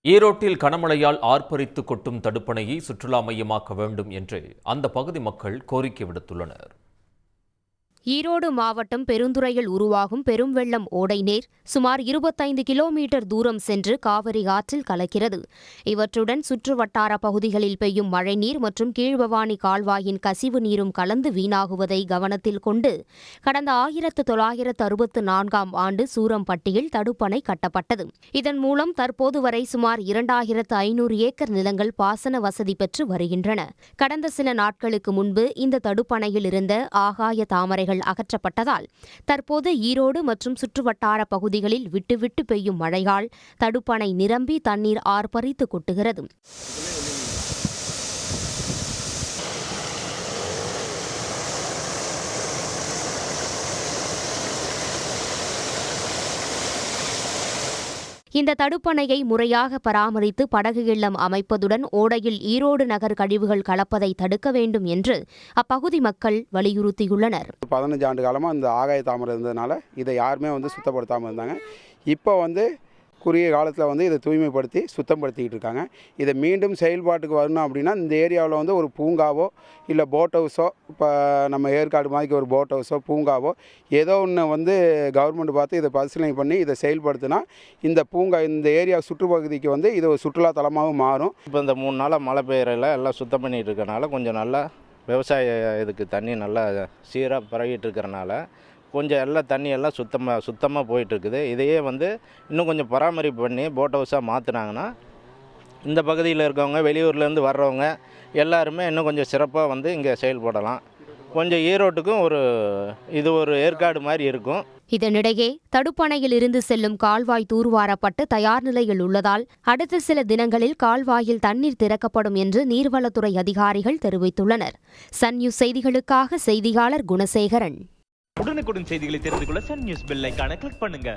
ஈரோட்டில் கனமழையால் ஆர்ப்பரித்து கொட்டும் தடுப்பணையை சுற்றுலா மையமாக்க வேண்டும் என்று அந்த பகுதி மக்கள் கோரிக்கை விடுத்துள்ளனர். ஈரோடு மாவட்டம் பெருந்துறையில் உருவாகும் பெரும் வெள்ளம் ஓடை நீர் சுமார் 25 கிலோமீட்டர் தூரம் சென்று காவிரி ஆற்றில் கலக்கிறது. இவற்றுடன் சுற்றுவட்டார பகுதிகளில் பெய்யும் மழைநீர் மற்றும் கீழ்பவானி கால்வாயின் கசிவு நீரும் கலந்து வீணாகுவதை கவனத்தில் கொண்டு கடந்த 1964ஆம் ஆண்டு சூரம்பட்டியில் தடுப்பணை கட்டப்பட்டது. இதன் மூலம் தற்போது வரை சுமார் 2500 ஏக்கர் நிலங்கள் பாசன வசதி பெற்று வருகின்றன. கடந்த சில நாட்களுக்கு முன்பு இந்த தடுப்பணையில் இருந்த ஆகாய தாமரைகள் அகற்றப்பட்டதால் தற்போது ஈரோடு மற்றும் சுற்றுவட்டார பகுதிகளில் விட்டுவிட்டு பெய்யும் மழையால் தடுப்பணை நிரம்பி தண்ணீர் ஆர்ப்பரித்து கொட்டுகிறது. இந்த தடுப்பணையை முறையாக பராமரித்து படகு இல்லம் அமைப்பதுடன் ஓடையில் ஈரோடு நகர் கழிவுகள் கலப்பதை தடுக்க வேண்டும் என்று அப்பகுதி மக்கள் வலியுறுத்தியுள்ளனர். 15 ஆண்டு காலமாக இந்த ஆகாய தாமரை இருந்ததுனால இதை யாருமே சுத்தப்படுத்தாமல் இருந்தாங்க. இப்போ குறுகிய காலத்தில் இதை தூய்மைப்படுத்தி சுத்தப்படுத்திக்கிட்டு இருக்காங்க. இதை மீண்டும் செயல்பாட்டுக்கு வரணும் அப்படின்னா இந்த ஏரியாவில் ஒரு பூங்காவோ இல்லை போட் ஹவுஸோ, இப்போ நம்ம ஏற்காடு மாதிரி ஒரு போட் ஹவுஸோ பூங்காவோ ஏதோ ஒன்று கவர்மெண்ட் பார்த்து இதை பரிசீலனை பண்ணி இதை செயல்படுத்தினா இந்த பூங்கா இந்த ஏரியா சுற்றுப்பகுதிக்கு இது ஒரு சுற்றுலா தலமாகவும் மாறும். இப்போ இந்த 3 நாளாக மழை பெய்யறதுல எல்லாம் சுத்தம் பண்ணிகிட்டு இருக்கனால கொஞ்சம் நல்லா விவசாய இதுக்கு தண்ணி நல்லா சீராக பரவிட்டு இருக்கிறனால கொஞ்சம் எல்லாம் தண்ணி எல்லாம் சுத்தமாக போயிட்டுருக்குது. இதையே இன்னும் கொஞ்சம் பராமரிப்பு பண்ணி போட் ஹவுஸாக மாற்றினாங்கன்னா இந்த பகுதியில் இருக்கவங்க வெளியூர்லேருந்து வர்றவங்க எல்லாருமே இன்னும் கொஞ்சம் சிறப்பாக இங்கே செயல்படலாம். கொஞ்சம் ஈரோட்டுக்கும் இது ஒரு ஏற்காடு மாதிரி இருக்கும். இதனிடையே தடுப்பணையில் இருந்து செல்லும் கால்வாய் தூர்வாரப்பட்டு தயார் நிலையில் உள்ளதால் அடுத்த சில தினங்களில் கால்வாயில் தண்ணீர் திறக்கப்படும் என்று நீர்வளத்துறை அதிகாரிகள் தெரிவித்துள்ளனர். சன் நியூஸ் செய்திகளுக்காக செய்தியாளர் குணசேகரன். உடனுக்குடன் செய்திகளை தெரிந்து கொள்ள சன் நியூஸ் பெல் ஐகானை கிளிக் பண்ணுங்க.